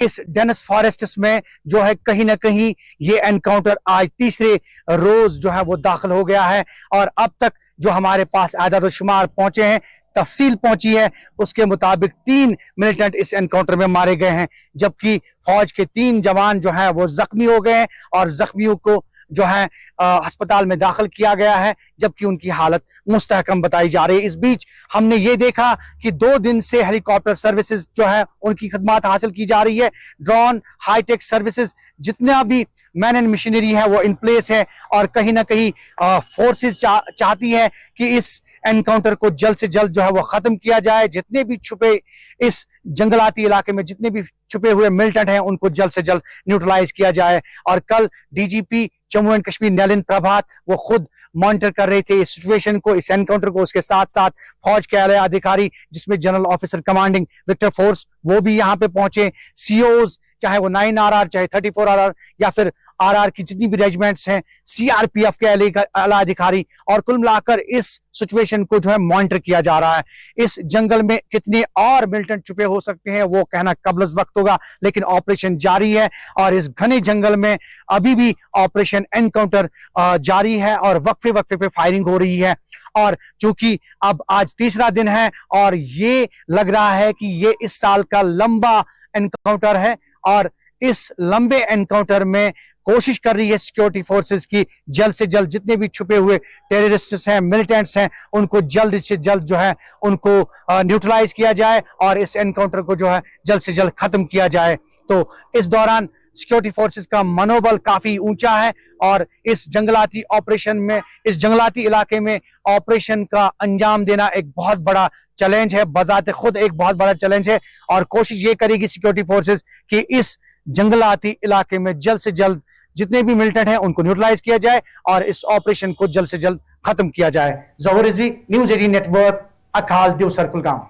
इस Dennis forest में जो है कहीं ना कहीं ये एनकाउंटर आज तीसरे रोज जो है वो दाखिल हो गया है। और अब तक जो हमारे पास आदाद शुमार पहुंचे हैं, तफसील पहुंची है, उसके मुताबिक 3 मिलिटेंट इस एनकाउंटर में मारे गए हैं, जबकि फौज के 3 जवान जो है वो जख्मी हो गए हैं और जख्मियों को जो है अस्पताल में दाखिल किया गया है, जबकि उनकी हालत मुस्तहकम बताई जा रही है। इस बीच हमने ये देखा कि 2 दिन से हेलीकॉप्टर सर्विसेज जो है उनकी खदमात हासिल की जा रही है। ड्रोन, हाईटेक सर्विसेज, जितना भी मैन एंड मशीनरी है वो इन प्लेस है और कहीं ना कहीं फोर्सेस चाहती है कि इस एनकाउंटर को जल्द से जल्द जो है वो खत्म किया जाए। जितने भी छुपे इस जंगलाती इलाके में जितने भी छुपे हुए मिलिटेंट हैं उनको जल्द से जल्द न्यूट्रलाइज किया जाए। और कल डीजीपी जम्मू एंड कश्मीर नलिन प्रभात वो खुद मॉनिटर कर रहे थे इस सिचुएशन को, इस एनकाउंटर को। उसके साथ साथ फौज के आला अधिकारी जिसमें general officer commanding Victor force वो भी यहाँ पे पहुंचे। सीओज चाहे वो 9RR, चाहे 34RR या फिर आरआर की जितनी भी रेजिमेंट्स हैं, सीआरपीएफ के आला अधिकारी, और कुल मिलाकर इस सिचुएशन को जो है मॉनिटर किया जा रहा है। इस जंगल में कितने और मिलिटेंट छुपे हो सकते हैं वो कहना कबलज वक्त होगा, लेकिन ऑपरेशन जारी है और इस घने जंगल में अभी भी ऑपरेशन एनकाउंटर जारी है और वक्फे वक्फे पे फायरिंग हो रही है। और चूंकि अब आज तीसरा दिन है और ये लग रहा है कि ये इस साल का लंबा एनकाउंटर है और इस लंबे एनकाउंटर में कोशिश कर रही है सिक्योरिटी फोर्सेस की जल्द से जल्द जितने भी छुपे हुए टेररिस्ट्स हैं, मिलिटेंट्स हैं, उनको जल्द से जल्द जो है उनको न्यूट्रलाइज किया जाए और इस एनकाउंटर को जो है जल्द से जल्द खत्म किया जाए। तो इस दौरान सिक्योरिटी फोर्सेस का मनोबल काफी ऊंचा है और इस जंगलाती ऑपरेशन में, इस जंगलाती इलाके में ऑपरेशन का अंजाम देना एक बहुत बड़ा चैलेंज है, बजाते खुद एक बहुत बड़ा चैलेंज है। और कोशिश ये करेगी सिक्योरिटी फोर्सेस कि इस जंगलाती इलाके में जल्द से जल्द जितने भी मिलिटेंट हैं उनको न्यूट्रलाइज किया जाए और इस ऑपरेशन को जल्द से जल्द खत्म किया जाए। जहूर रिजवी, न्यूज़ 18 नेटवर्क, अकाल दिवसर कुलगाम।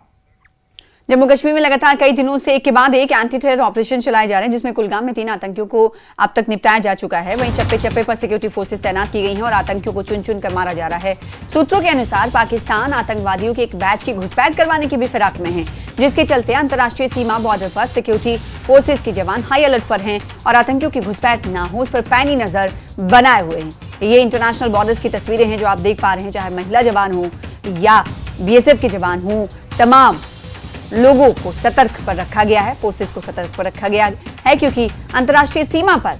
जम्मू कश्मीर में लगातार कई दिनों से एक के बाद एक एंटी टेरर ऑपरेशन चलाए जा रहे हैं, जिसमें कुलगाम में 3 आतंकियों को अब तक निपटाया जा चुका है। वहीं चप्पे चप्पे पर सिक्योरिटी फोर्सेस तैनात की गई हैं और आतंकियों को चुन चुन कर मारा जा रहा है। सूत्रों के अनुसार पाकिस्तान आतंकवादियों के एक बैच की घुसपैठ करवाने की भी फिराक में है, जिसके चलते अंतर्राष्ट्रीय सीमा बॉर्डर पर सिक्योरिटी फोर्सेज के जवान हाई अलर्ट पर हैं और आतंकियों की घुसपैठ न हो उस पर पैनी नजर बनाए हुए हैं। ये इंटरनेशनल बॉर्डर्स की तस्वीरें हैं जो आप देख पा रहे हैं, चाहे महिला जवान हो या बीएसएफ के जवान हो, तमाम लोगों को सतर्क पर रखा गया है, फोर्सेस को सतर्क पर रखा गया है, क्योंकि अंतर्राष्ट्रीय सीमा पर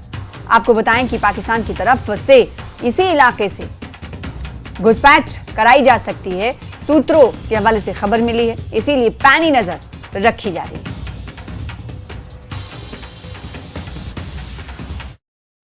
आपको बताएं कि पाकिस्तान की तरफ से इसी इलाके से घुसपैठ कराई जा सकती है। सूत्रों के हवाले से खबर मिली है, इसीलिए पैनी नजर रखी जा रही है।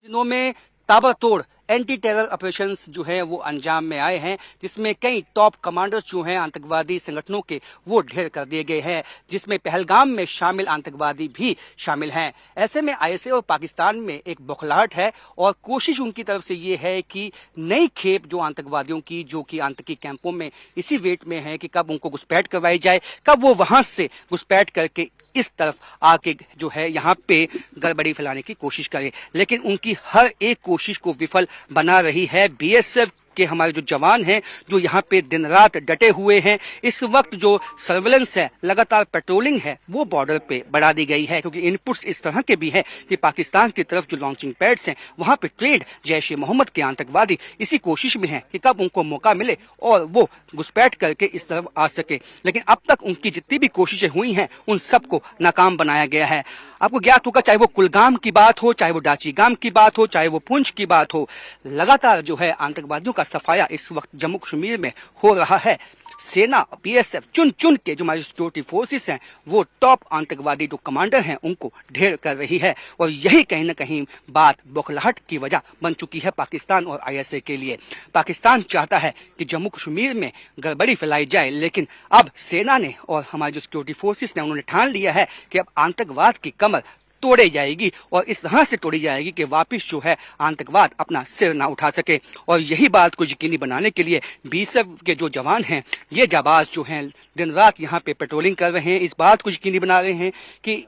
दिनों में ताबड़तोड़ एंटी टेरर ऑपरेशंस जो हैं वो अंजाम में आए हैं, जिसमें कई टॉप कमांडर्स जो हैं आतंकवादी संगठनों के वो ढेर कर दिए गए हैं, जिसमें पहलगाम में शामिल आतंकवादी भी शामिल हैं। ऐसे में आईएसए और पाकिस्तान में एक बौखलाहट है और कोशिश उनकी तरफ से ये है कि नई खेप जो आतंकवादियों की, जो कि आतंकी कैंपों में इसी वेट में है कि कब उनको घुसपैठ करवाई जाए, कब वो वहां से घुसपैठ करके इस तरफ आके जो है यहाँ पे गड़बड़ी फैलाने की कोशिश करे। लेकिन उनकी हर एक कोशिश को विफल बना रही है बीएसएफ के हमारे जो जवान हैं, जो यहाँ पे दिन रात डटे हुए हैं। इस वक्त जो सर्वेलेंस है, लगातार पेट्रोलिंग है, वो बॉर्डर पे बढ़ा दी गई है, क्योंकि इनपुट्स इस तरह के भी हैं कि पाकिस्तान की तरफ जो लॉन्चिंग पैड्स हैं वहां पे ट्रेड जैश ए मोहम्मद के आतंकवादी इसी कोशिश में हैं कि कब उनको मौका मिले और वो घुसपैठ करके इस तरफ आ सके। लेकिन अब तक उनकी जितनी भी कोशिशें हुई हैं उन सबको नाकाम बनाया गया है। आपको ज्ञात होगा, चाहे वो कुलगाम की बात हो, चाहे वो डाचीगाम की बात हो, चाहे वो पुंछ की बात हो, लगातार जो है आतंकवादियों का सफाया इस वक्त जम्मू कश्मीर में हो रहा है। सेना, बीएसएफ चुन चुन के जो हमारी सिक्योरिटी फोर्सेस हैं वो टॉप आतंकवादी जो कमांडर हैं उनको ढेर कर रही है और यही कहीं ना कहीं बात बौखलाहट की वजह बन चुकी है पाकिस्तान और आईएसए के लिए। पाकिस्तान चाहता है कि जम्मू कश्मीर में गड़बड़ी फैलाई जाए, लेकिन अब सेना ने और हमारी जो सिक्योरिटी फोर्सेस ने उन्होंने ठान लिया है कि अब आतंकवाद की कमर तोड़ी जाएगी और इस तरह से तोड़ी जाएगी कि वापस जो है आतंकवाद अपना सिर ना उठा सके। और यही बात को यकीनी बनाने के लिए बीएसएफ के जो जवान हैं, ये जाबाज जो हैं दिन रात यहाँ पे पेट्रोलिंग कर रहे हैं, इस बात को यकीनी बना रहे हैं कि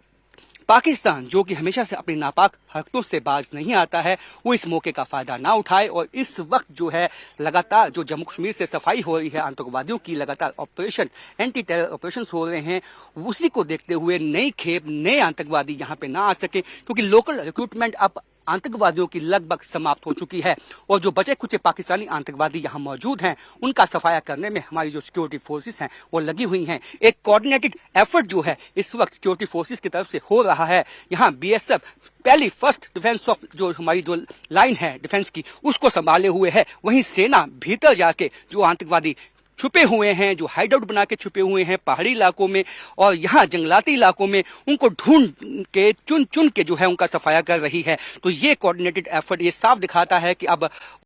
पाकिस्तान जो कि हमेशा से अपनी नापाक हरकतों से बाज नहीं आता है, वो इस मौके का फायदा ना उठाए और इस वक्त जो है लगातार जो जम्मू कश्मीर से सफाई हो रही है, आतंकवादियों की लगातार ऑपरेशन, एंटी टेरर ऑपरेशन हो रहे हैं, उसी को देखते हुए नई खेप नए आतंकवादी यहाँ पे ना आ सके, क्योंकि लोकल रिक्रूटमेंट अब आतंकवादियों की लगभग समाप्त हो चुकी है और जो बचे कुछ पाकिस्तानी आतंकवादी यहाँ मौजूद हैं, उनका सफाया करने में हमारी जो सिक्योरिटी फोर्सेस हैं वो लगी हुई हैं। एक कोऑर्डिनेटेड एफर्ट जो है इस वक्त सिक्योरिटी फोर्सेस की तरफ से हो रहा है। यहाँ बीएसएफ पहली फर्स्ट डिफेंस ऑफ जो हमारी जो लाइन है डिफेंस की, उसको संभाले हुए है। वहीं सेना भीतर जाके जो आतंकवादी छुपे हुए हैं, जो हाइड आउट बना के छुपे हुए हैं पहाड़ी इलाकों में और यहाँ जंगलाती इलाकों में, उनको ढूंढ के चुन चुन के जो है उनका सफाया कर रही है। तो ये कोऑर्डिनेटेड एफर्ट ये साफ दिखाता है कि अब